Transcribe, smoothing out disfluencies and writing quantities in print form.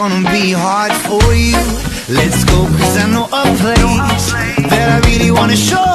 gonna be hard for you. Let's go, cause I know a place that I really wanna show